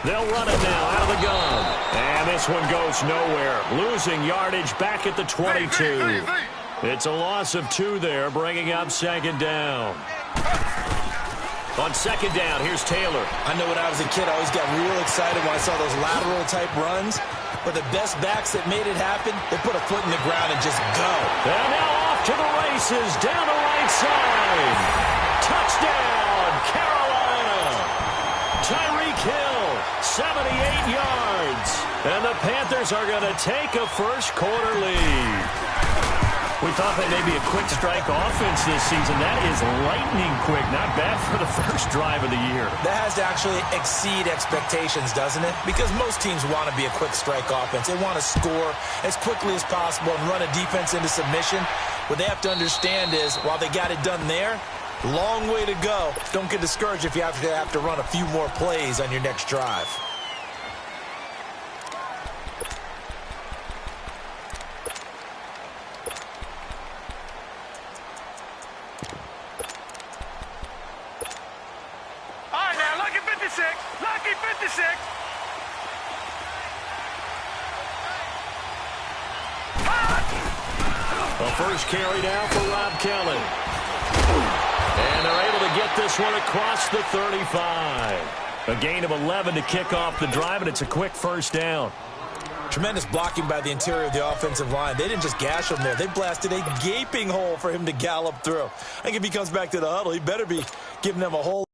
They'll run it now out of the gun. And this one goes nowhere. Losing yardage back at the 22. It's a loss of 2 there, bringing up second down. On second down, here's Taylor. I know when I was a kid, I always got real excited when I saw those lateral-type runs. But the best backs that made it happen, they put a foot in the ground and just go. And now off to the races, down the right side. Touchdown, Carolina. Tyreek Hill, 78 yards. And the Panthers are going to take a first-quarter lead. We thought that may be a quick strike offense this season. That is lightning quick. Not bad for the first drive of the year. That has to actually exceed expectations, doesn't it? Because most teams want to be a quick strike offense. They want to score as quickly as possible and run a defense into submission. What they have to understand is, while they got it done there, long way to go. Don't get discouraged if you have to run a few more plays on your next drive. First carry down for Rob Kelly. And they're able to get this one across the 35. A gain of 11 to kick off the drive, and it's a quick first down. Tremendous blocking by the interior of the offensive line. They didn't just gash him there. They blasted a gaping hole for him to gallop through. I think if he comes back to the huddle, he better be giving them a hole.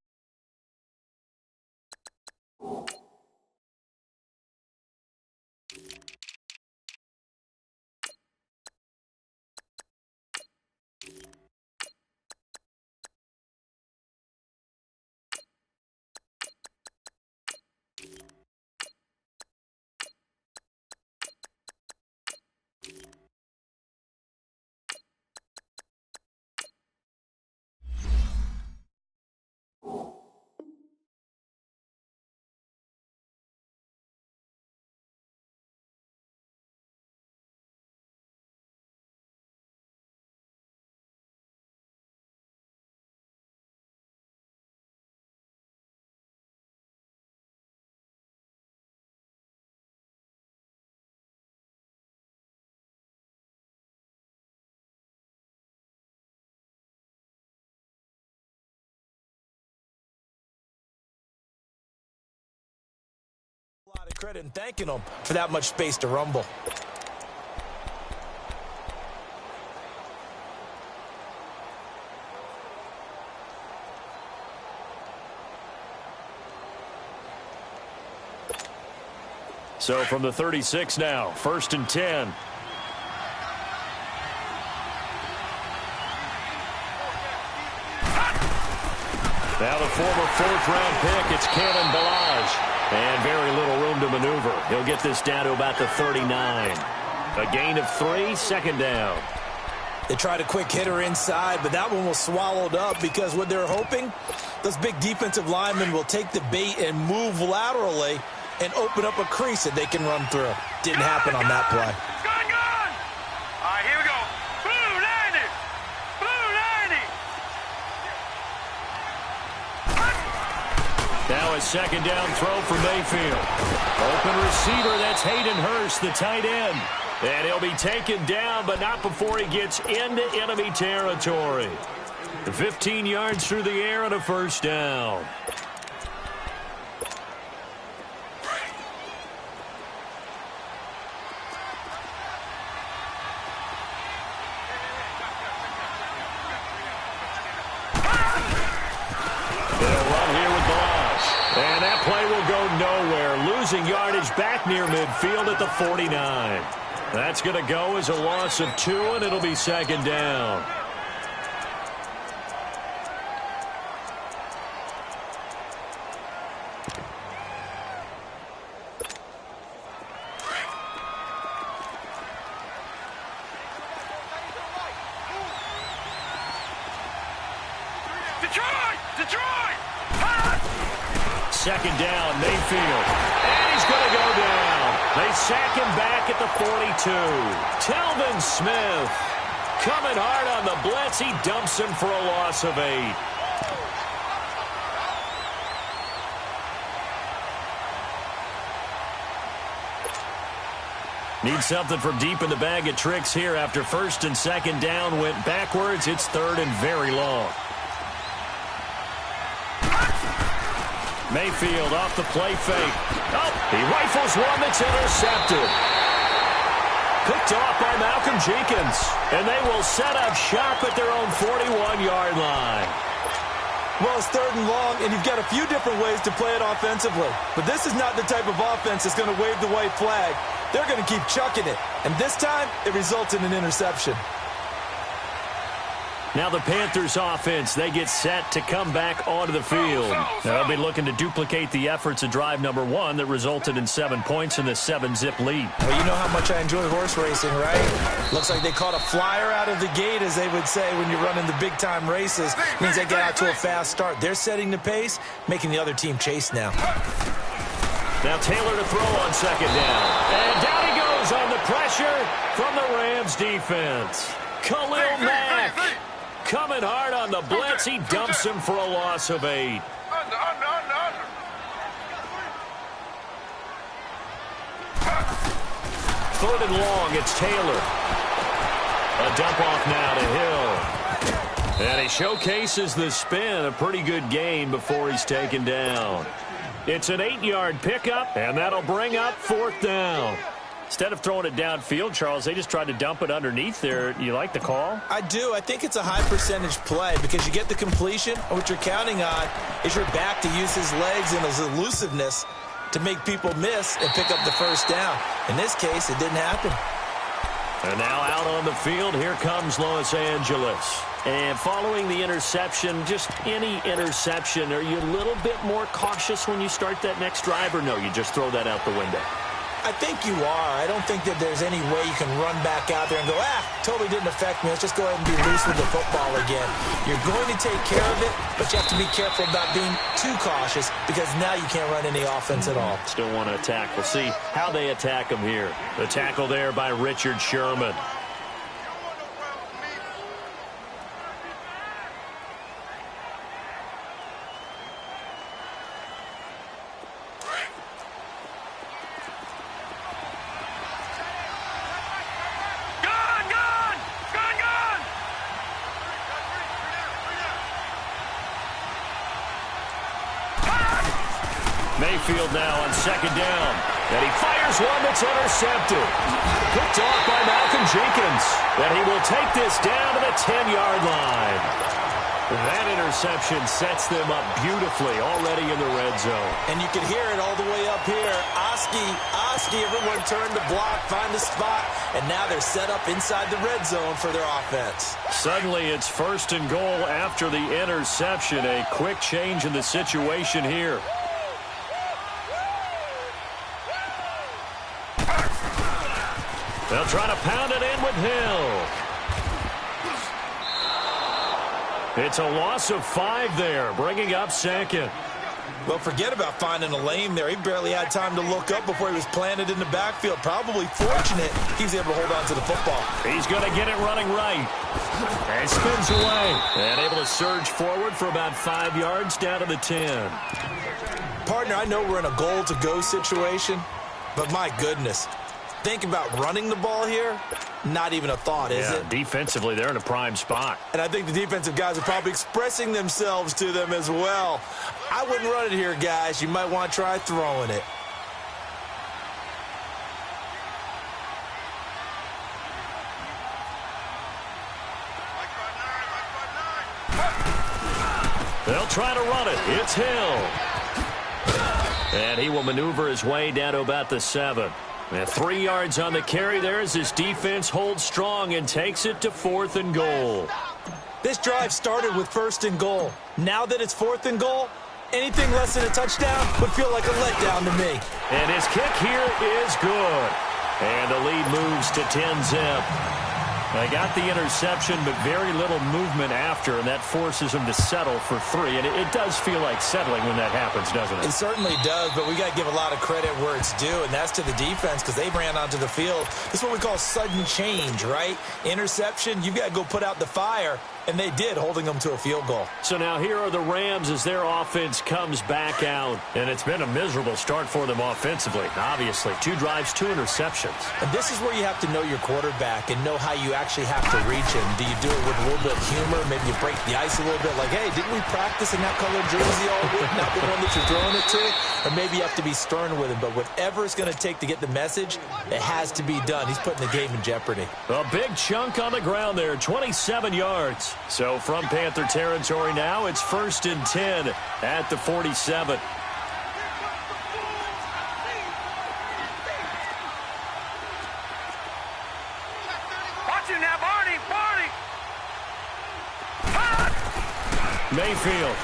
A lot of credit and thanking them for that much space to rumble. So from the 36 now, 1st and 10. Now the former 4th-round pick, it's Kalen Ballage. And very little room to maneuver. He'll get this down to about the 39. A gain of 3, second down. They tried a quick hitter inside, but that one was swallowed up because what they're hoping, those big defensive linemen will take the bait and move laterally and open up a crease that they can run through. Didn't happen on that play. Gone! All right, here we go. Blue 90! Blue 90! Now a second down throw for Mayfield. Open receiver, that's Hayden Hurst, the tight end. And he'll be taken down, but not before he gets into enemy territory. 15 yards through the air and a first down. And that play will go nowhere, losing yardage back near midfield at the 49. That's going to go as a loss of 2, and it'll be second down. Second down, Mayfield. And he's going to go down. They sack him back at the 42. Telvin Smith coming hard on the blitz. He dumps him for a loss of 8. Need something from deep in the bag of tricks here after first and second down went backwards. It's third and very long. Mayfield off the play fake. Oh, he rifles one that's intercepted. Picked off by Malcolm Jenkins. And they will set up shop at their own 41-yard line. Well, it's third and long, and you've got a few different ways to play it offensively. But this is not the type of offense that's going to wave the white flag. They're going to keep chucking it. And this time, it results in an interception. Now the Panthers offense, they get set to come back onto the field. They'll be looking to duplicate the efforts of drive number 1 that resulted in 7 points in the 7-zip lead. Well, you know how much I enjoy horse racing, right? Looks like they caught a flyer out of the gate, as they would say when you're running the big-time races. Means they get out to a fast start. They're setting the pace, making the other team chase now. Now Taylor to throw on second down. And down he goes on the pressure from the Rams defense. Khalil Mack. Coming hard on the blitz. He dumps him for a loss of 8. Third and long, it's Taylor. A dump off now to Hill. And he showcases the spin. A pretty good gain before he's taken down. It's an 8-yard pickup, and that'll bring up fourth down. Instead of throwing it downfield, Charles, they just tried to dump it underneath there. You like the call? I do. I think it's a high-percentage play because you get the completion, and what you're counting on is your back to use his legs and his elusiveness to make people miss and pick up the first down. In this case, it didn't happen. And now out on the field, here comes Los Angeles. And following the interception, just any interception, are you a little bit more cautious when you start that next drive, or no, you just throw that out the window? I think you are. I don't think that there's any way you can run back out there and go, totally didn't affect me. Let's just go ahead and be loose with the football again. You're going to take care of it, but you have to be careful about being too cautious because now you can't run any offense at all. Still want to attack. We'll see how they attack him here. The tackle there by Richard Sherman. Mayfield now on second down. And he fires one that's intercepted. Picked off by Malcolm Jenkins. And he will take this down to the 10-yard line. That interception sets them up beautifully already in the red zone. And you can hear it all the way up here. Oski, everyone turned to block, find the spot, and now they're set up inside the red zone for their offense. Suddenly it's first and goal after the interception. A quick change in the situation here. They'll try to pound it in with Hill. It's a loss of 5 there, bringing up second. Well, forget about finding a lane there. He barely had time to look up before he was planted in the backfield. Probably fortunate he was able to hold on to the football. He's going to get it running right. And spins away. And able to surge forward for about 5 yards down to the 10. Partner, I know we're in a goal-to-go situation, but my goodness. Think about running the ball here. Not even a thought, is it? Defensively, they're in a prime spot. And I think the defensive guys are probably expressing themselves to them as well. I wouldn't run it here, guys. You might want to try throwing it. They'll try to run it. It's Hill. And he will maneuver his way down to about the 7. And 3 yards on the carry there as his defense holds strong and takes it to 4th and goal. This drive started with 1st and goal. Now that it's 4th and goal, anything less than a touchdown would feel like a letdown to me. And his kick here is good. And the lead moves to 10-zip. They got the interception, but very little movement after, and that forces them to settle for 3. And it does feel like settling when that happens, doesn't it? It certainly does, but we got to give a lot of credit where it's due, and that's to the defense because they ran onto the field. This is what we call sudden change, right? Interception, you've got to go put out the fire, And they did, holding them to a field goal. So now here are the Rams as their offense comes back out. And it's been a miserable start for them offensively, obviously. 2 drives, 2 interceptions. And this is where you have to know your quarterback and know how you actually have to reach him. Do you do it with a little bit of humor? Maybe you break the ice a little bit like, hey, didn't we practice in that colored jersey all week? Not the one that you're throwing it to? Or maybe you have to be stern with him. But whatever it's going to take to get the message, it has to be done. He's putting the game in jeopardy. A big chunk on the ground there, 27 yards. So from Panther territory now, it's 1st and 10 at the 47. Watch him now, Barney, Barney. Mayfield.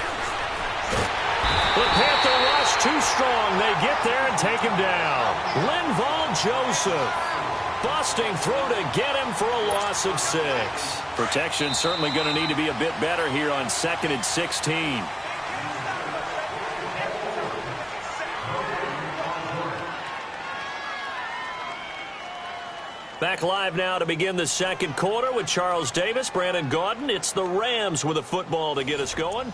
The Panther rush too strong. They get there and take him down. Linval Joseph busting through to get him for a loss of 6. Protection certainly going to need to be a bit better here on 2nd and 16. Back live now to begin the second quarter with Charles Davis, Brandon Gaudin. It's the Rams with a football to get us going.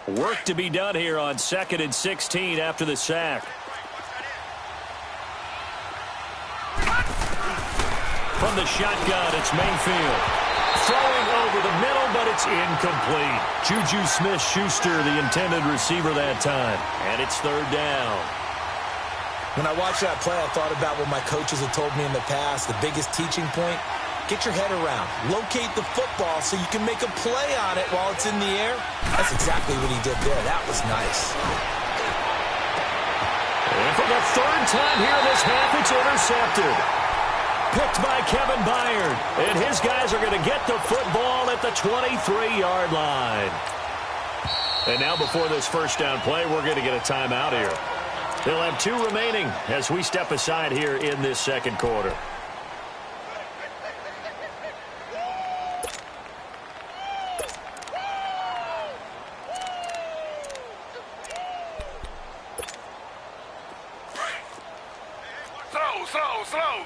Work to be done here on 2nd and 16 after the sack. From the shotgun, it's Mayfield. Throwing over the middle, but it's incomplete. Juju Smith-Schuster, the intended receiver that time. And it's 3rd down. When I watched that play, I thought about what my coaches had told me in the past. The biggest teaching point, get your head around. Locate the football so you can make a play on it while it's in the air. That's exactly what he did there. That was nice. And for the 3rd time here this half, it's intercepted. Picked by Kevin Byard. And his guys are going to get the football at the 23-yard line. And now before this first down play, we're going to get a timeout here. They'll have 2 remaining as we step aside here in this second quarter. Slow.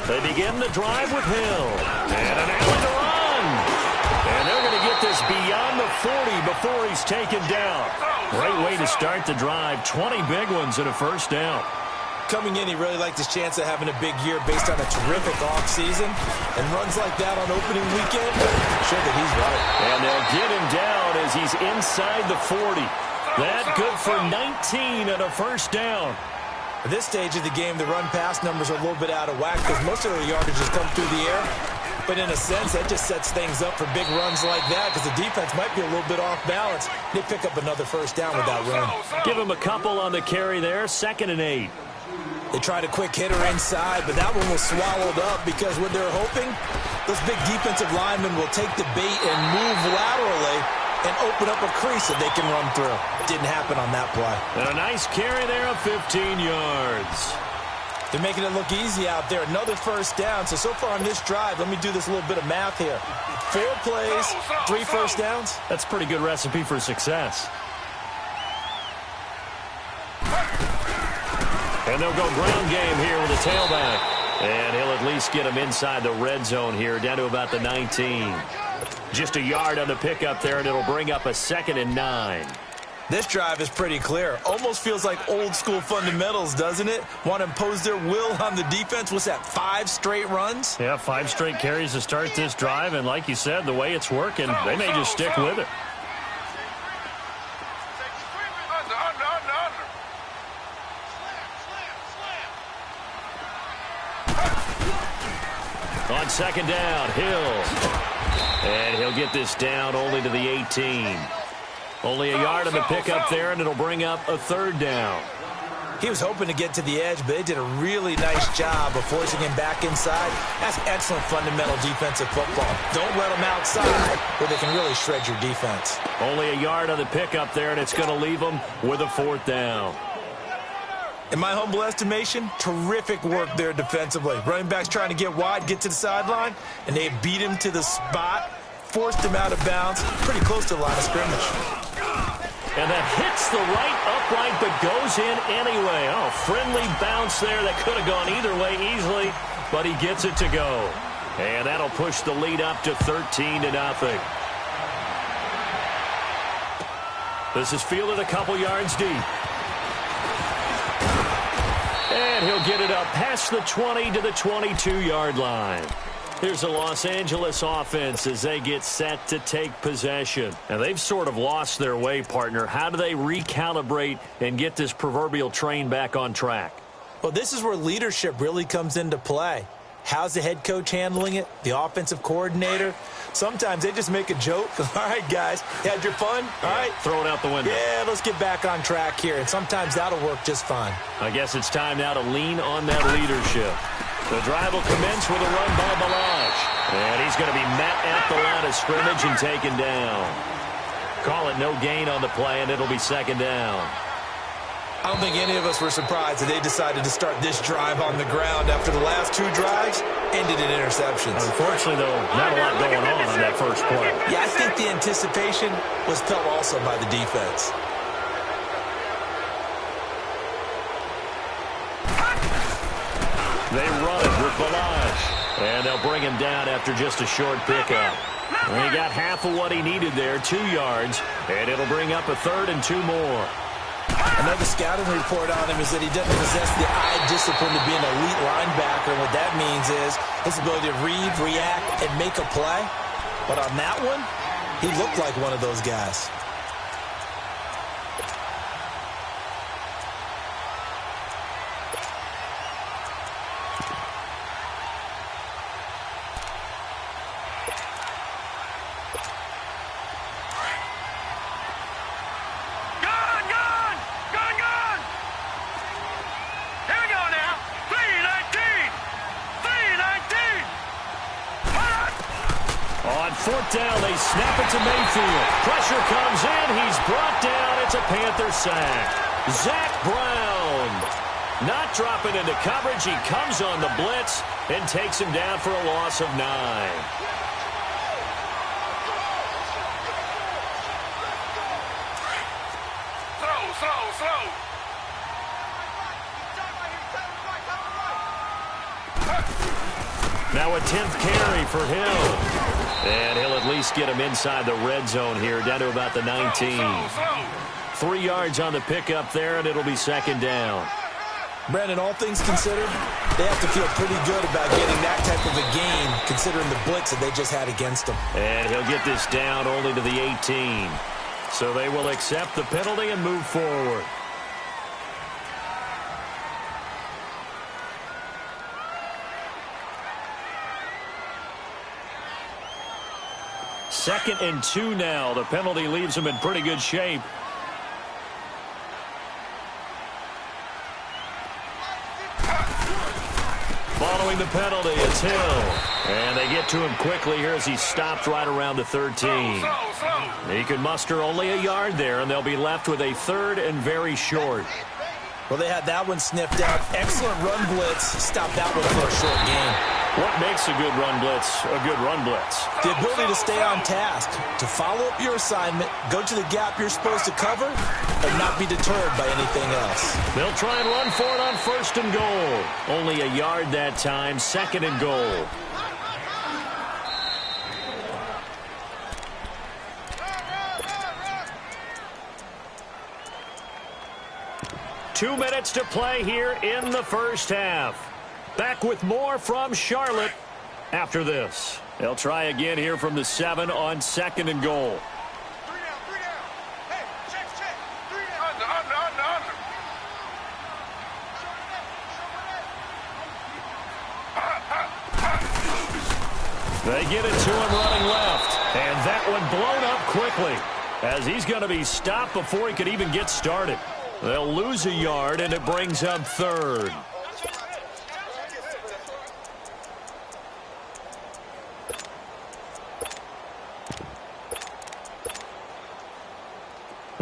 They begin the drive with Hill. And an alley to run. And they're going to get this beyond the 40 before he's taken down. Great way to start the drive. 20 big ones and a 1st down. Coming in, he really liked his chance of having a big year based on a terrific offseason. And runs like that on opening weekend, show that he's right. And they'll get him down as he's inside the 40. That good for 19 and a 1st down. At this stage of the game, the run-pass numbers are a little bit out of whack because most of their yardage has come through the air. But in a sense, that just sets things up for big runs like that because the defense might be a little bit off balance. They pick up another 1st down with that run. Give him a couple on the carry there. 2nd and 8. They tried a quick hitter inside, but that one was swallowed up because what they're hoping, those big defensive linemen will take the bait and move laterally and open up a crease that they can run through. Didn't happen on that play. And a nice carry there of 15 yards. They're making it look easy out there. Another 1st down. So far on this drive, let me do this little bit of math here. 4 plays, 3 1st downs. That's a pretty good recipe for success. And they'll go ground game here with a tailback. And he'll at least get him inside the red zone here, down to about the 19. Just a yard on the pickup there, and it'll bring up a 2nd and 9. This drive is pretty clear. Almost feels like old school fundamentals, doesn't it? Want to impose their will on the defense. What's that, 5 straight runs? Yeah, 5 straight carries to start this drive, and like you said, the way it's working, they may just stick with it. On 2nd down, Hill. And he'll get this down only to the 18. Only a yard on the pickup there, and it'll bring up a 3rd down. He was hoping to get to the edge, but they did a really nice job of forcing him back inside. That's excellent fundamental defensive football. Don't let them outside where they can really shred your defense. Only a yard on the pickup there, and it's going to leave them with a 4th down. In my humble estimation, terrific work there defensively. Running backs trying to get wide, get to the sideline, and they beat him to the spot, forced him out of bounds, pretty close to the line of scrimmage. And that hits the right upright but goes in anyway. Oh, friendly bounce there that could have gone either way easily, but he gets it to go. And that'll push the lead up to 13-0. This is fielded a couple yards deep. And he'll get it up past the 20 to the 22-yard line. Here's the Los Angeles offense as they get set to take possession. Now, they've sort of lost their way, partner. How do they recalibrate and get this proverbial train back on track? Well, this is where leadership really comes into play. How's the head coach handling it? The offensive coordinator? Sometimes they just make a joke. All right, guys, you had your fun? All right. Throw it out the window. Yeah, let's get back on track here. And sometimes that'll work just fine. I guess it's time now to lean on that leadership. The drive will commence with a run by Balaj. And he's going to be met at the line of scrimmage and taken down. Call it no gain on the play, and it'll be second down. I don't think any of us were surprised that they decided to start this drive on the ground after the last two drives ended in interceptions. Unfortunately, though, not a lot going on that first play. Yeah, I think the anticipation was felt also by the defense. They run it with Balaj. And they'll bring him down after just a short pickup. He got half of what he needed there, 2 yards, and it'll bring up a 3rd and 2 more. Another scouting report on him is that he doesn't possess the eye discipline to be an elite linebacker. And what that means is his ability to read, react, and make a play. But on that one, he looked like one of those guys. Fourth down, they snap it to Mayfield. Pressure comes in. He's brought down. It's a Panther sack. Zach Brown not dropping into coverage. He comes on the blitz and takes him down for a loss of 9. Slow. Now a 10th carry for Hill. And he'll at least get him inside the red zone here, down to about the 19. 3 yards on the pickup there, and it'll be second down. Brandon, all things considered, they have to feel pretty good about getting that type of a gain, considering the blitz that they just had against them. And he'll get this down only to the 18. So they will accept the penalty and move forward. Second and 2 now. The penalty leaves them in pretty good shape. Following the penalty, it's Hill. And they get to him quickly here as he stopped right around the 13. He can muster only a yard there, and they'll be left with a 3rd and very short. Well, they had that one sniffed out. Excellent run blitz. Stopped that one for a short gain. What makes a good run blitz a good run blitz? The ability to stay on task, to follow up your assignment, go to the gap you're supposed to cover, and not be deterred by anything else. They'll try and run for it on 1st and goal. Only a yard that time, 2nd and goal. Two minutes to play here in the first half. Back with more from Charlotte after this. They'll try again here from the 7 on 2nd and goal. 3 down. Hey, check. 3 down. Under. They get it to him running left. And that one blown up quickly as he's going to be stopped before he could even get started. They'll lose a yard, and it brings up 3rd.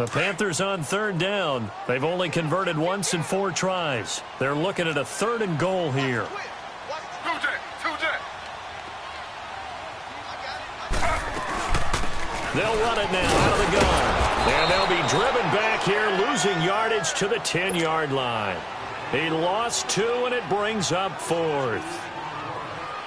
The Panthers on third down. They've only converted once in 4 tries. They're looking at a 3rd and goal here. They'll run it now out of the gun. And they'll be driven back here, losing yardage to the 10-yard line. He lost 2, and it brings up 4th.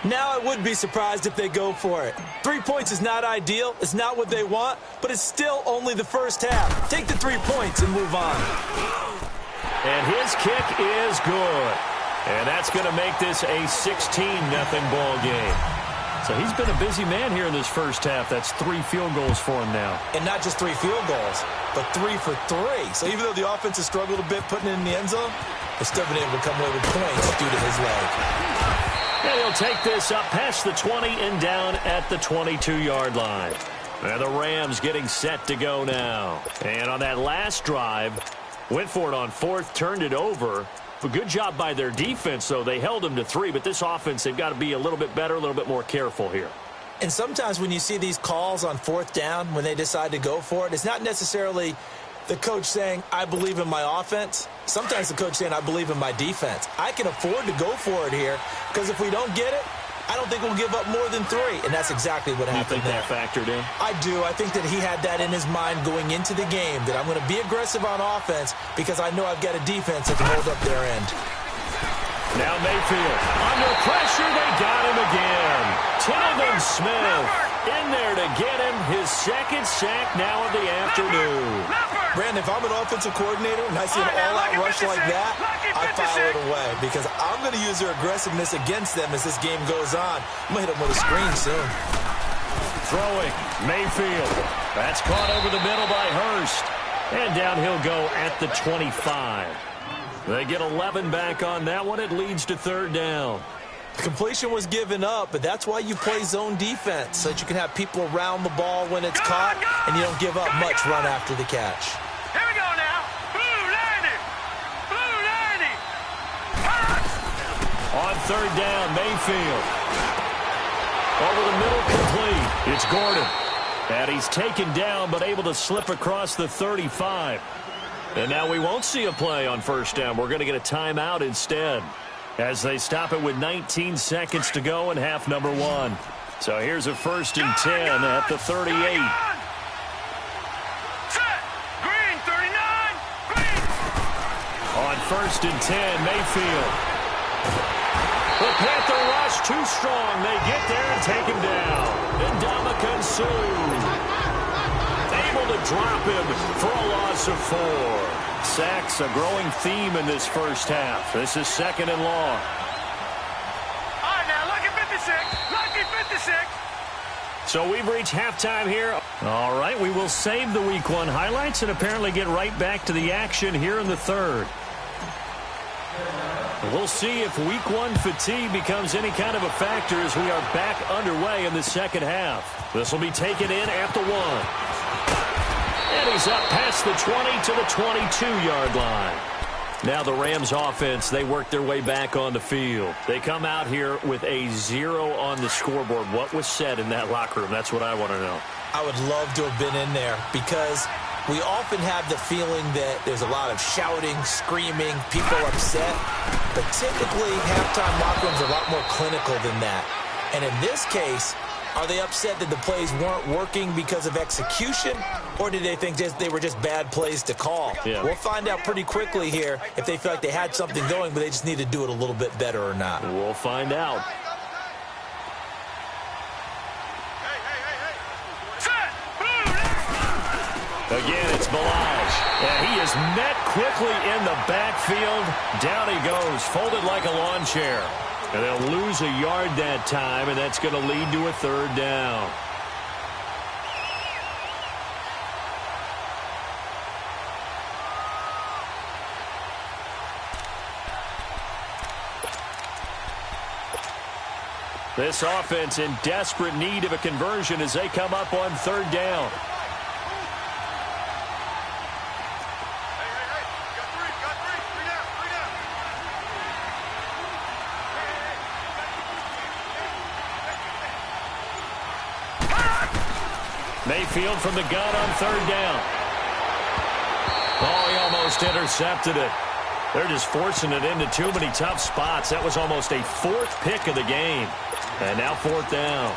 Now I would be surprised if they go for it. 3 points is not ideal. It's not what they want, but it's still only the first half. Take the 3 points and move on. And his kick is good. And that's going to make this a 16-0 ball game. So he's been a busy man here in this first half. That's 3 field goals for him now. And not just 3 field goals, but 3 for 3. So even though the offense has struggled a bit putting it in the end zone, they've still been able to come away with points due to his leg. And he'll take this up past the 20 and down at the 22-yard line. And the Rams getting set to go now. And on that last drive, went for it on 4th, turned it over. A good job by their defense, though. They held them to 3, but this offense, they've got to be a little bit better, a little bit more careful here. And sometimes when you see these calls on 4th down, when they decide to go for it, it's not necessarily the coach saying, I believe in my offense. Sometimes the coach saying, I believe in my defense. I can afford to go for it here because if we don't get it, I don't think we'll give up more than 3. And that's exactly what happened there. You think that factored in? I do. I think that he had that in his mind going into the game, that I'm going to be aggressive on offense because I know I've got a defense that can hold up their end. Now Mayfield. Under pressure, they got him again. Tilden Smith in there to get him his 2nd sack now of the afternoon. Brandon, if I'm an offensive coordinator and I see an all-out rush like that, I file it away because I'm going to use their aggressiveness against them as this game goes on. I'm going to hit them with a screen soon. Throwing, Mayfield. That's caught over the middle by Hurst. And down he'll go at the 25. They get 11 back on that one. It leads to 3rd down. Completion was given up, but that's why you play zone defense, so that you can have people around the ball when it's caught, and you don't give up much run after the catch. Here we go now. Blue 90. Blue 90. On 3rd down, Mayfield. Over the middle, complete. It's Gordon. And he's taken down, but able to slip across the 35. And now we won't see a play on 1st down. We're going to get a timeout instead, as they stop it with 19 seconds to go in half number 1. So here's a 1st and 10 at the 38. Set. Green 39. Green. On 1st and 10, Mayfield. The Panther rush too strong. They get there and take him down. Ndamukong Suh able to drop him for a loss of 4. Sacks, a growing theme in this first half. This is 2nd and long. All right, now, lucky 56. Lucky 56. So we've reached halftime here. All right, we will save the Week 1 highlights and apparently get right back to the action here in the 3rd. We'll see if Week 1 fatigue becomes any kind of a factor as we are back underway in the 2nd half. This will be taken in at the 1. And he's up past the 20 to the 22-yard line. Now the Rams offense, they work their way back on the field. They come out here with a 0 on the scoreboard. What was said in that locker room? That's what I want to know. I would love to have been in there because we often have the feeling that there's a lot of shouting, screaming, people upset. But typically, halftime locker rooms are a lot more clinical than that. And in this case, are they upset that the plays weren't working because of execution, or did they think they were just bad plays to call? Yeah. We'll find out pretty quickly here if they feel like they had something going, but they just need to do it a little bit better or not. We'll find out. Again, it's Balaj. And he is met quickly in the backfield. Down he goes, folded like a lawn chair. And they'll lose a yard that time, and that's going to lead to a 3rd down. This offense in desperate need of a conversion as they come up on 3rd down. Mayfield from the gun on 3rd down. Oh, he almost intercepted it. They're just forcing it into too many tough spots. That was almost a fourth pick of the game. And now fourth down.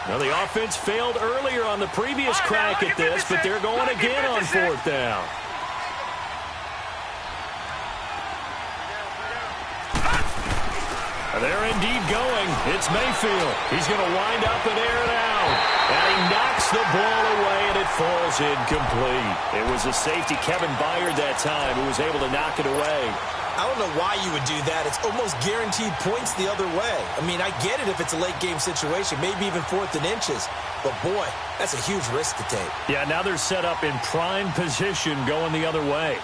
Now the offense failed earlier on the previous crack at this, but they're going again on fourth down. They're indeed going. It's Mayfield. He's going to wind up and air it out. And he knocks the ball away, and it falls incomplete. It was a safety, Kevin Byard, that time, who was able to knock it away. I don't know why you would do that. It's almost guaranteed points the other way. I mean, I get it if it's a late-game situation, maybe even fourth and inches. But, boy, that's a huge risk to take. Yeah, now they're set up in prime position going the other way.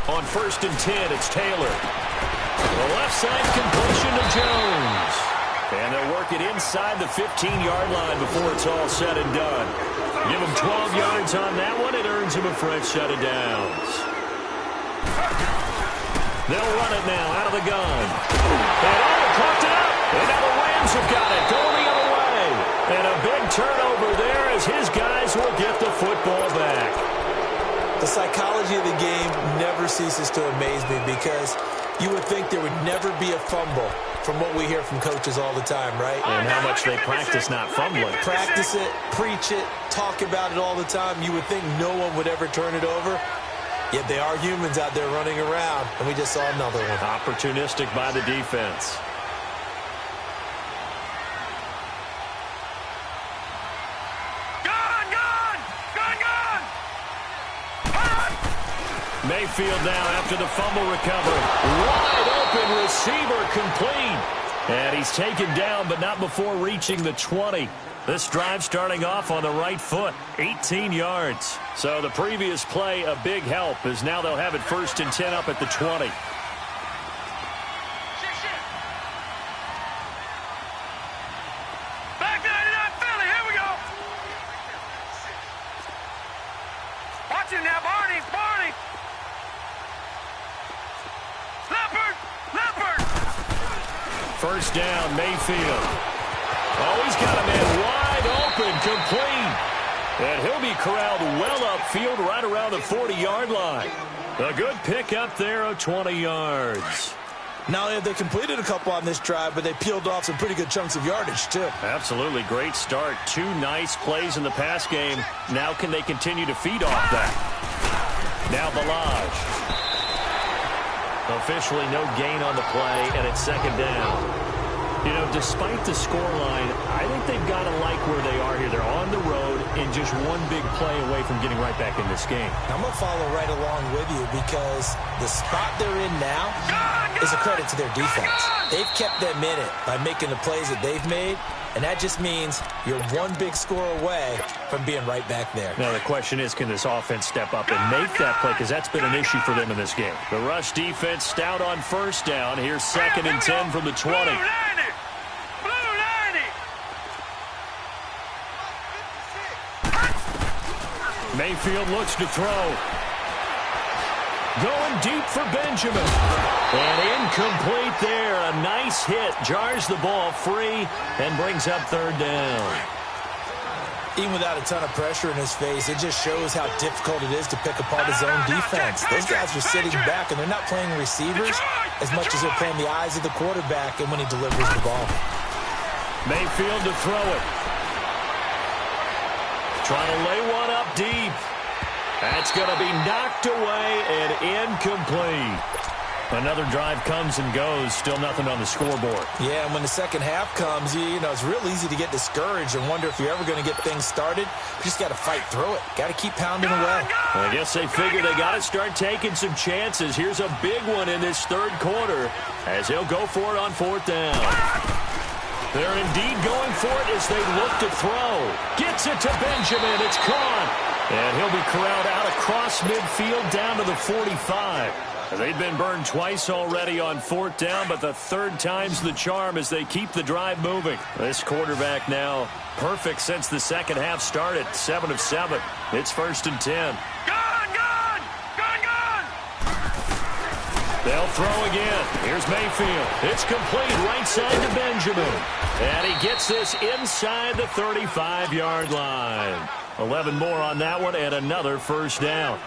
On 1st and 10, it's Taylor. The left side completion to Jones. And they'll work it inside the 15-yard line before it's all said and done. Give him 12 yards on that one. It earns him a fresh set of downs. They'll run it now out of the gun. And pumped it up. And now the Rams have got it going the other way. And a big turnover there as his guys will get the football back. The psychology of the game never ceases to amaze me because you would think there would never be a fumble from what we hear from coaches all the time, right? And how much they practice not fumbling. Practice it, preach it, talk about it all the time. You would think no one would ever turn it over. Yet they are humans out there running around, and we just saw another one. Opportunistic by the defense. Mayfield now after the fumble recovery. Wide open receiver complete. And he's taken down, but not before reaching the 20. This drive starting off on the right foot, 18 yards. So the previous play, a big help, as now they'll have it 1st and 10 up at the 20. Back 99 Philly, here we go. Watch him now, Barney. Leopard. 1st down, Mayfield. Oh, he's got a man wide open, complete. And he'll be corralled well upfield right around the 40-yard line. A good pick up there of 20 yards. Not only have they completed a couple on this drive, but they peeled off some pretty good chunks of yardage, too. Absolutely. Great start. 2 nice plays in the pass game. Now can they continue to feed off that? Now Balaj. Officially no gain on the play, and it's 2nd down. You know, despite the scoreline, I think they've got to like where they are here. They're on the road and just one big play away from getting right back in this game. I'm going to follow right along with you because the spot they're in now is a credit to their defense. They've kept them in it by making the plays that they've made, and that just means you're one big score away from being right back there. Now the question is, can this offense step up and make that play? Because that's been an issue for them in this game. The rush defense stout on 1st down. Here's 2nd and 10 from the 20. Mayfield looks to throw. Going deep for Benjamin. And incomplete there. A nice hit. Jars the ball free and brings up 3rd down. Even without a ton of pressure in his face, it just shows how difficult it is to pick apart his own defense. Those guys are sitting back, and they're not playing receivers as much as they're playing the eyes of the quarterback and when he delivers the ball. Mayfield to throw it. Trying to lay one up deep. That's going to be knocked away and incomplete. Another drive comes and goes. Still nothing on the scoreboard. Yeah, and when the second half comes, you know, it's real easy to get discouraged and wonder if you're ever going to get things started. You just got to fight through it. Got to keep pounding away. I guess they figure they got to start taking some chances. Here's a big one in this 3rd quarter as they'll go for it on 4th down. They're indeed going for it as they look to throw. Gets it to Benjamin. It's caught. And he'll be corralled out across midfield down to the 45. They've been burned twice already on 4th down, but the 3rd time's the charm as they keep the drive moving. This quarterback now perfect since the second half started. 7 of 7. It's 1st and 10. They'll throw again. Here's Mayfield. It's complete right side to Benjamin. And he gets this inside the 35-yard line. 11 more on that one and another 1st down.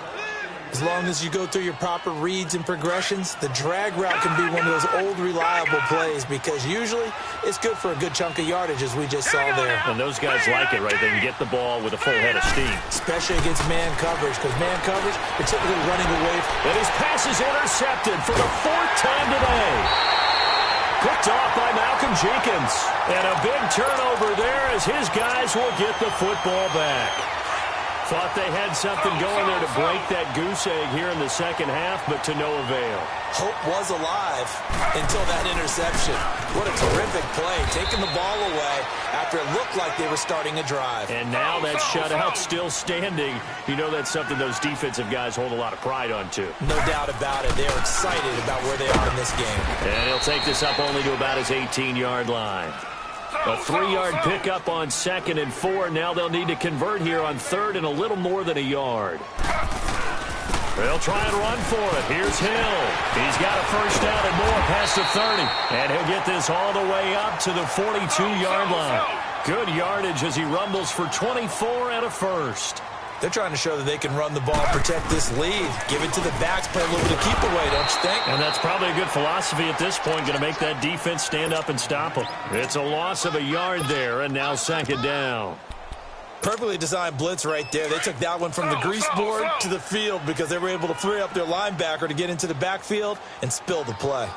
As long as you go through your proper reads and progressions, the drag route can be one of those old reliable plays because usually it's good for a good chunk of yardage as we just saw there. And those guys like it, right? They can get the ball with a full head of steam. Especially against man coverage because man coverage, they're typically running away. And his pass is intercepted for the 4th time today. Picked off by Malcolm Jenkins. And a big turnover there as his guys will get the football back. Thought they had something going there to break that goose egg here in the second half, but to no avail. Hope was alive until that interception. What a terrific play, taking the ball away after it looked like they were starting a drive. And now that shutout still standing. You know that's something those defensive guys hold a lot of pride on, too. No doubt about it. They're excited about where they are in this game. And he'll take this up only to about his 18-yard line. A 3-yard pickup on 2nd and 4. Now they'll need to convert here on 3rd and a little more than a yard. They'll try and run for it. Here's Hill. He's got a 1st down and more past the 30. And he'll get this all the way up to the 42-yard line. Good yardage as he rumbles for 24 and a 1st. They're trying to show that they can run the ball, protect this lead. Give it to the backs, play a little bit of keep away, don't you think? And that's probably a good philosophy at this point, going to make that defense stand up and stop them. It's a loss of a yard there, and now 2nd down. Perfectly designed blitz right there. They took that one from the grease board to the field because they were able to free up their linebacker to get into the backfield and spill the play.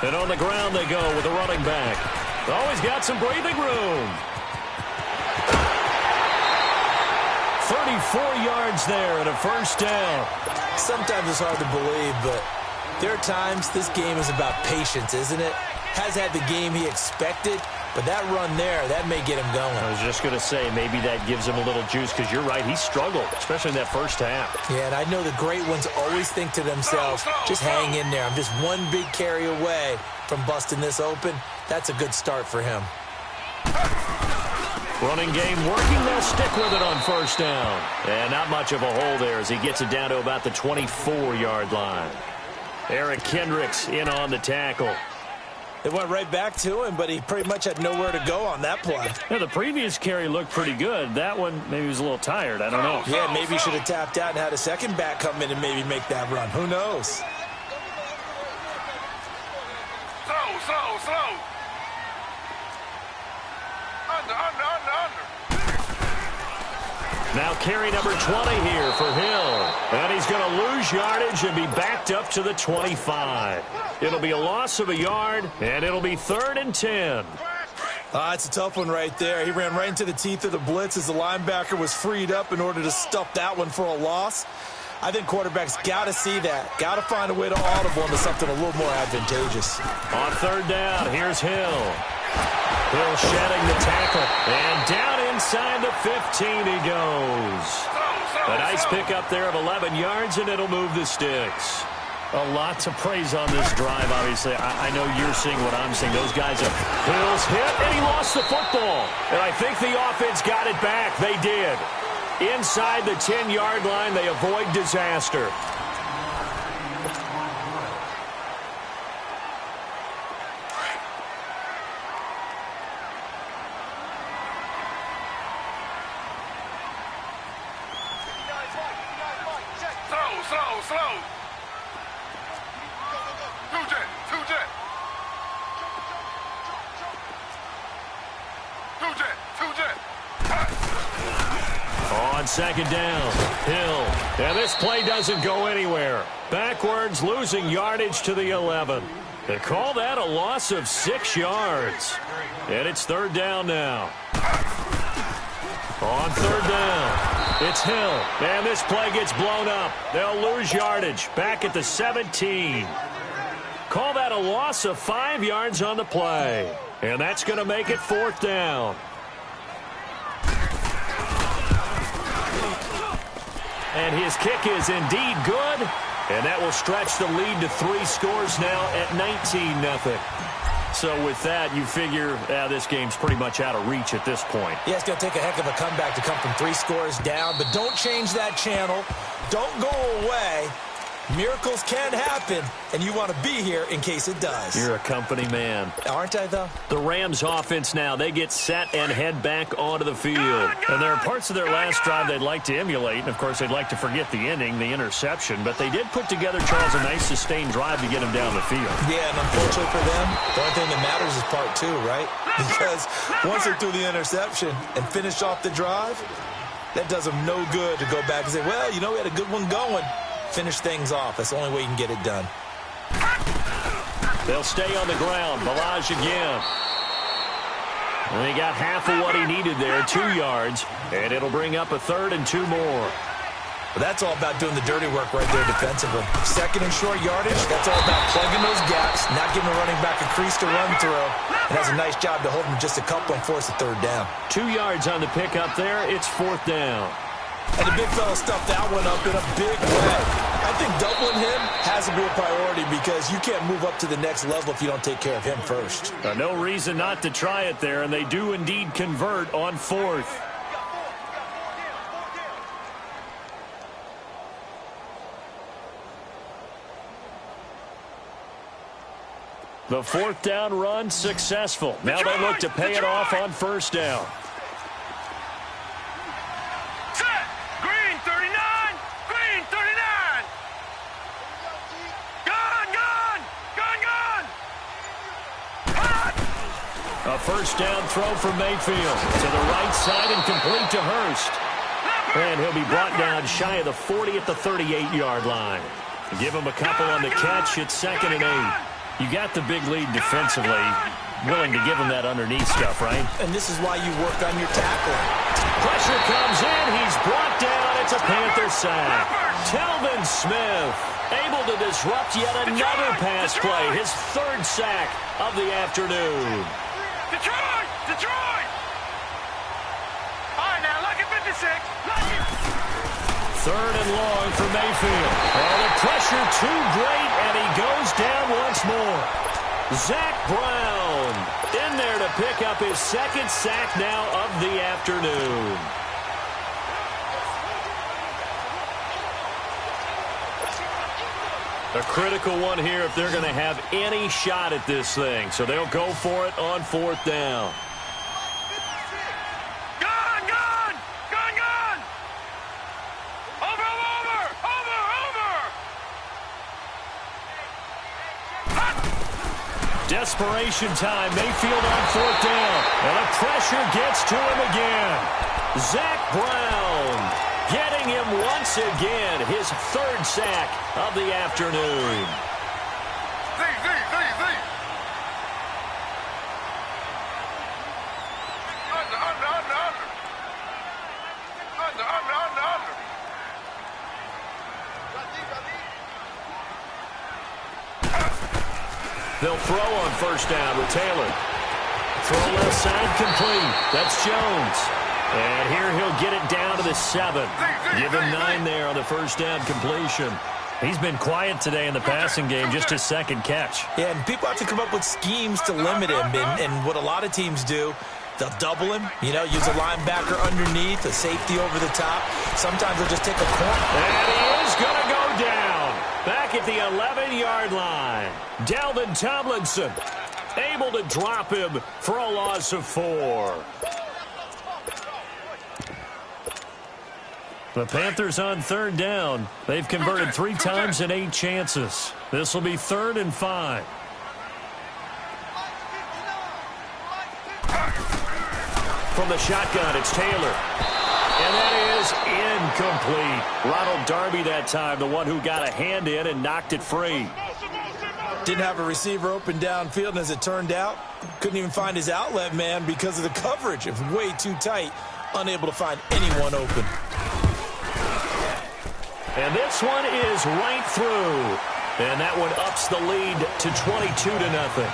And on the ground they go with a running back. Always got some breathing room. 34 yards there and a 1st down. Sometimes it's hard to believe, but there are times this game is about patience, isn't it? Has had the game he expected, but that run there, that may get him going. I was just going to say, maybe that gives him a little juice because you're right, he struggled, especially in that 1st half. Yeah, and I know the great ones always think to themselves, just hang in there. I'm just one big carry away from busting this open. That's a good start for him. Running game working. They'll stick with it on 1st down. And not much of a hole there as he gets it down to about the 24-yard line. Eric Kendricks in on the tackle. It went right back to him, but he pretty much had nowhere to go on that play. Yeah, the previous carry looked pretty good. That one, maybe he was a little tired. I don't know. Yeah, maybe he should have tapped out and had a second back come in and maybe make that run. Who knows? Slow. Under. Now carry number 20 here for Hill. And he's going to lose yardage and be backed up to the 25. It'll be a loss of a yard, and it'll be 3rd and 10. It's a tough one right there. He ran right into the teeth of the blitz as the linebacker was freed up in order to stuff that one for a loss. I think quarterbacks got to see that. Got to find a way to audible into something a little more advantageous. On 3rd down, here's Hill. Hill shedding the tackle. And down inside the 15 he goes. A nice pickup there of 11 yards, and it'll move the sticks. A lot to praise on this drive, obviously. I know you're seeing what I'm seeing. Those guys are... Hill's hit, and he lost the football. And I think the offense got it back. They did. Inside the 10-yard line, they avoid disaster. Slow. Two jet. On 2nd down, Hill. And this play doesn't go anywhere. Backwards, losing yardage to the 11. They call that a loss of 6 yards. And it's 3rd down now. On 3rd down. It's Hill, and this play gets blown up. They'll lose yardage back at the 17. Call that a loss of 5 yards on the play. And that's going to make it 4th down. And his kick is indeed good. And that will stretch the lead to 3 scores now at 19-0. So with that, you figure this game's pretty much out of reach at this point. Yeah, it's going to take a heck of a comeback to come from 3 scores down. But don't change that channel. Don't go away. Miracles can happen, and you want to be here in case it does. You're a company man. Aren't I, though? The Rams offense now, they get set and head back onto the field. And there are parts of their last drive they'd like to emulate. And, of course, they'd like to forget the ending, the interception. But they did put together, Charles, a nice sustained drive to get them down the field. Yeah, and unfortunately for them, the only thing that matters is part 2, right? Because once they're through the interception and finish off the drive, that does them no good to go back and say, well, you know, we had a good one going. Finish things off. That's the only way you can get it done. They'll stay on the ground. Balaj again. And he got half of what he needed there, 2 yards. And it'll bring up a 3rd and 2 more. Well, that's all about doing the dirty work right there defensively. 2nd and short yardage, that's all about plugging those gaps, not giving the running back a crease to run through. It has a nice job to hold him just a couple and force a 3rd down. 2 yards on the pickup there. It's 4th down. And the big fella stuffed that one up in a big way. I think doubling him has to be a priority because you can't move up to the next level if you don't take care of him first. No reason not to try it there, and they do indeed convert on 4th. The 4th down run successful. Now they look to pay it off on 1st down. A 1st down throw from Mayfield to the right side and complete to Hurst. And he'll be brought down shy of the 40 at the 38-yard line. Give him a couple on the catch. It's 2nd and 8. You got the big lead defensively. Willing to give him that underneath stuff, right? And this is why you work on your tackling. Pressure comes in. He's brought down. It's a Panther sack. Telvin Smith able to disrupt yet another pass play. His 3rd sack of the afternoon. Detroit! Detroit! All right, now, look at 56. Look it. 3rd and long for Mayfield. Oh, the pressure too great, and he goes down once more. Zach Brown in there to pick up his 2nd sack now of the afternoon. A critical one here if they're going to have any shot at this thing. So they'll go for it on 4th down. Gun, gun! Gun, gun! Over, over! Over, over! Desperation time. Mayfield on 4th down. And the pressure gets to him again. Zach Brown getting him once again, his 3rd sack of the afternoon. Z. Under. They'll throw on 1st down with Taylor. Throw left side complete. That's Jones. And here he'll get it down to the 7. Give him 9 there on the 1st down completion. He's been quiet today in the passing game, just his 2nd catch. Yeah, and people have to come up with schemes to limit him. And what a lot of teams do, they'll double him, use a linebacker underneath, a safety over the top. Sometimes they'll just take a corner. And he is going to go down. Back at the 11-yard line. Dalvin Tomlinson able to drop him for a loss of 4. The Panthers on 3rd down. They've converted 3 times in 8 chances. This will be 3rd and 5. From the shotgun, it's Taylor. And that is incomplete. Ronald Darby that time, the one who got a hand in and knocked it free. Didn't have a receiver open downfield, and as it turned out, couldn't even find his outlet man because of the coverage. It was way too tight, unable to find anyone open. And this one is right through. And that one ups the lead to 22-0.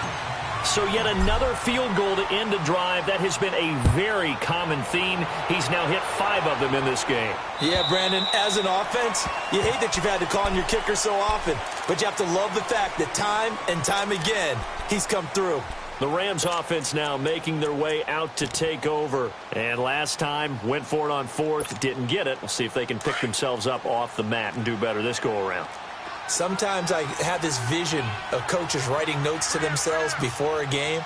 So yet another field goal to end a drive. That has been a very common theme. He's now hit 5 of them in this game. Yeah, Brandon, as an offense, you hate that you've had to call on your kicker so often, but you have to love the fact that time and time again, he's come through. The Rams offense now making their way out to take over. And last time, went for it on 4th, didn't get it. We'll see if they can pick themselves up off the mat and do better this go-around. Sometimes I have this vision of coaches writing notes to themselves before a game,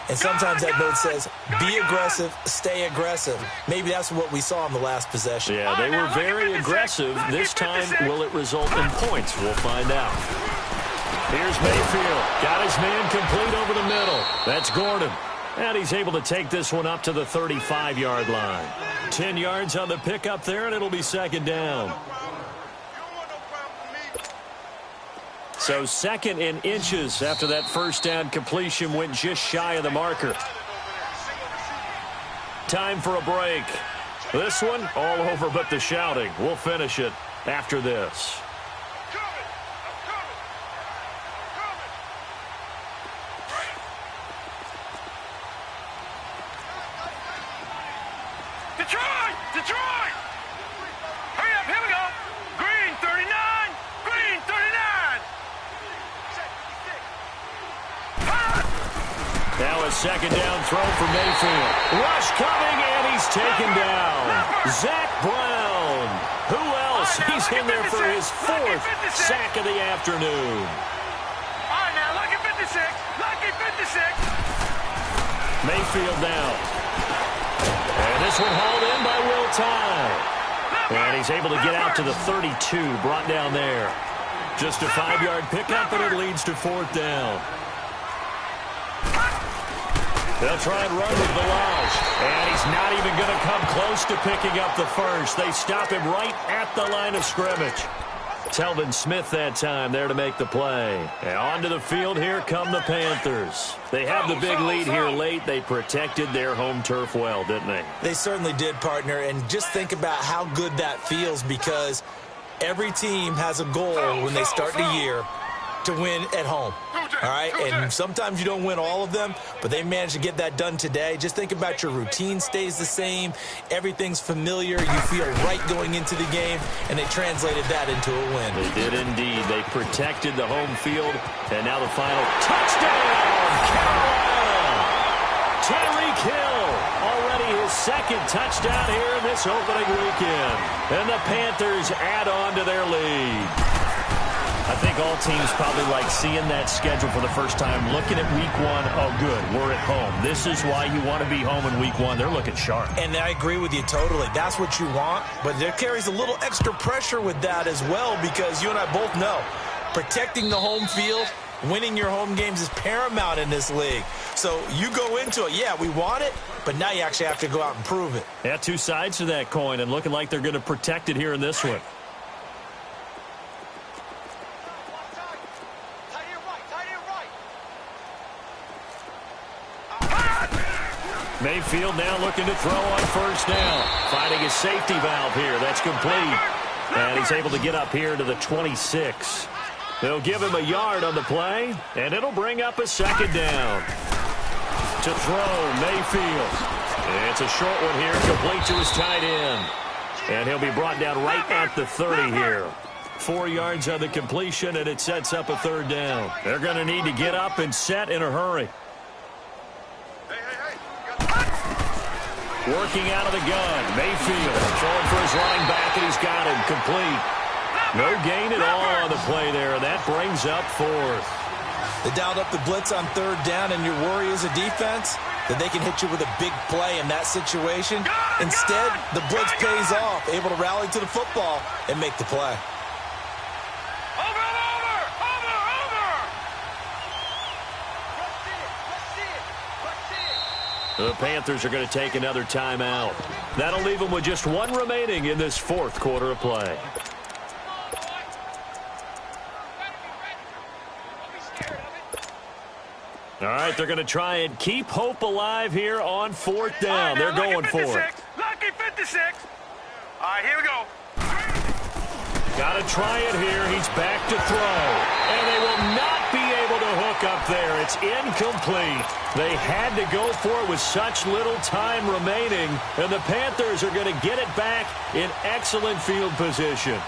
and sometimes that note says, be aggressive, stay aggressive. Maybe that's what we saw in the last possession. Yeah, they were very aggressive. This time, will it result in points? We'll find out. Here's Mayfield. Got his man complete over the middle. That's Gordon. And he's able to take this one up to the 35-yard line. 10 yards on the pickup there, and it'll be second down. So 2nd and inches after that first down completion went just shy of the marker. Time for a break. This one all over but the shouting. We'll finish it after this. Detroit! Detroit! Hurry up, here we go. Green 39, green 39. Now a second down throw for Mayfield. Rush coming, and he's taken down. Zach Brown. Who else? He's in there for his 4th sack of the afternoon. All right, now, lucky 56. Lucky 56. Mayfield down. And this one hauled in by Will Tye. And he's able to get out to the 32, brought down there. Just a 5-yard pickup, and it leads to 4th down. They'll try and run with Balaj. And he's not even going to come close to picking up the first. They stop him right at the line of scrimmage. Telvin Smith that time there to make the play. And onto the field, here come the Panthers. They have the big lead here late. They protected their home turf well, didn't they? They certainly did, partner. And just think about how good that feels, because every team has a goal when they start the year to win at home. All right, and sometimes you don't win all of them, but they managed to get that done today. Just think about your routine stays the same. Everything's familiar. You feel right going into the game, and they translated that into a win. They did indeed. They protected the home field, and now the final touchdown, Carolina! Tyreek Hill, already his 2nd touchdown here in this opening weekend. And the Panthers add on to their lead. I think all teams probably like seeing that schedule for the first time, looking at week 1. Oh, good, we're at home. This is why you want to be home in week 1. They're looking sharp. And I agree with you totally. That's what you want, but there carries a little extra pressure with that as well, because you and I both know protecting the home field, winning your home games is paramount in this league. So you go into it, yeah, we want it, but now you actually have to go out and prove it. Yeah, 2 sides to that coin, and looking like they're going to protect it here in this one. Mayfield now looking to throw on first down. Finding his safety valve here. That's complete. And he's able to get up here to the 26. They'll give him a yard on the play, and it'll bring up a second down. To throw, Mayfield. It's a short one here, complete to his tight end. And he'll be brought down right at the 30 here. 4 yards on the completion, and it sets up a 3rd down. They're going to need to get up and set in a hurry. Working out of the gun, Mayfield throwing for his running back, and he's got him complete. No gain at all on the play there. That brings up 4th. They dialed up the blitz on 3rd down, and your worry as a defense that they can hit you with a big play in that situation. Instead, the blitz pays off, able to rally to the football and make the play. The Panthers are going to take another timeout. That'll leave them with just 1 remaining in this 4th quarter of play. All right, they're going to try and keep hope alive here on 4th down. They're going for it. Lucky 56. All right, here we go. Got to try it here. He's back to throw. And they will not be able to hook look up there. It's incomplete. They had to go for it with such little time remaining, and the Panthers are going to get it back in excellent field position.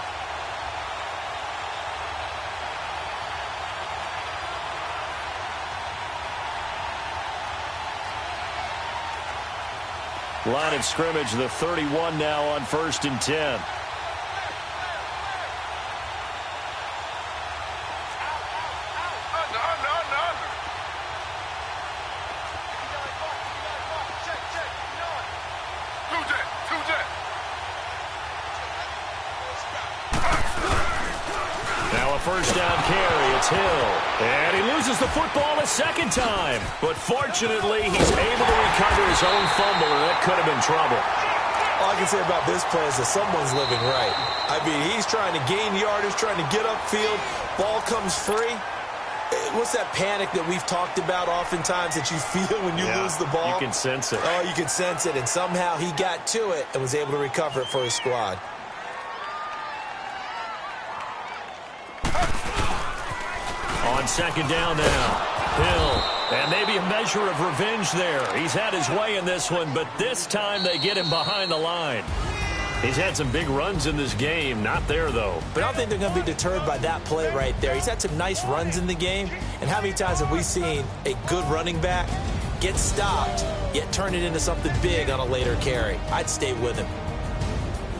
Line of scrimmage, the 31 now on 1st and 10. Now a first down carry. It's Hill. And he loses the football a second time. But fortunately, he's able to recover his own fumble, and that could have been trouble. All I can say about this play is that someone's living right. I mean, he's trying to gain yardage, trying to get upfield. Ball comes free. What's that panic that we've talked about oftentimes that you feel when you lose the ball? You can sense it. Oh, you can sense it. And somehow he got to it and was able to recover it for his squad. On second down now, Hill. And maybe a measure of revenge there. He's had his way in this one, but this time they get him behind the line. He's had some big runs in this game. Not there, though. But I don't think they're going to be deterred by that play right there. He's had some nice runs in the game. And how many times have we seen a good running back get stopped, yet turn it into something big on a later carry? I'd stay with him.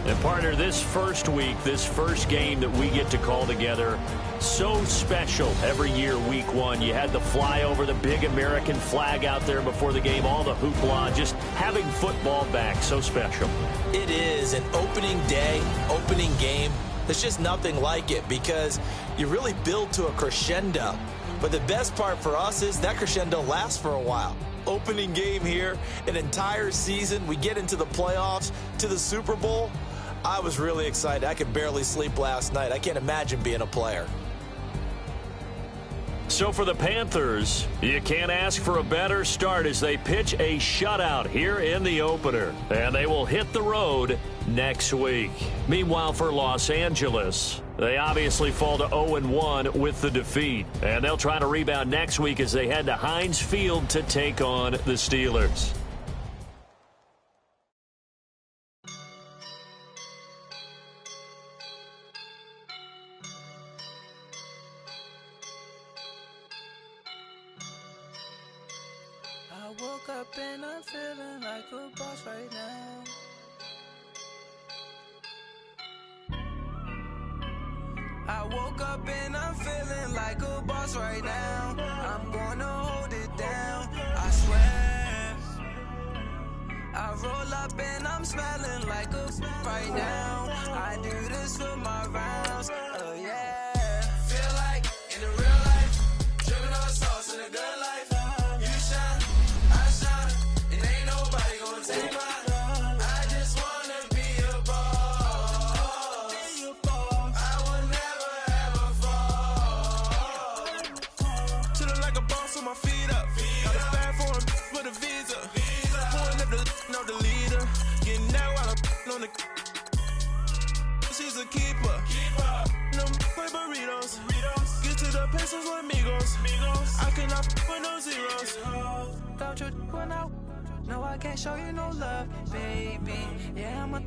And, partner, this first week, this first game that we get to call together, so special every year, week one. You had the flyover, the big American flag out there before the game, all the hoopla, just having football back, so special. It is an opening day, opening game. There's just nothing like it because you really build to a crescendo. But the best part for us is that crescendo lasts for a while. Opening game here, an entire season. We get into the playoffs, to the Super Bowl. I was really excited. I could barely sleep last night. I can't imagine being a player. So for the Panthers, you can't ask for a better start as they pitch a shutout here in the opener. And they will hit the road next week. Meanwhile, for Los Angeles, they obviously fall to 0-1 with the defeat. And they'll try to rebound next week as they head to Heinz Field to take on the Steelers. I woke up and I'm feeling like a boss right now. I woke up and I'm feeling like a boss right now. I'm gonna hold it down, I swear. I roll up and I'm smelling like a right now. I do this for my rounds, oh yeah. Feel like in the real life, dripping on sauce in a good life. Take mine. I just wanna be a boss. I would never ever fall. Chillin' like a boss with my feet up. Got a fat for the visa. Pulling up know the leader. Getting that while I'm on the. She's a keeper. Them play burritos. Get to the pesos with amigos. I cannot with no zeros. Don't you run out. No, I can't show you no love, baby. Yeah, I'm a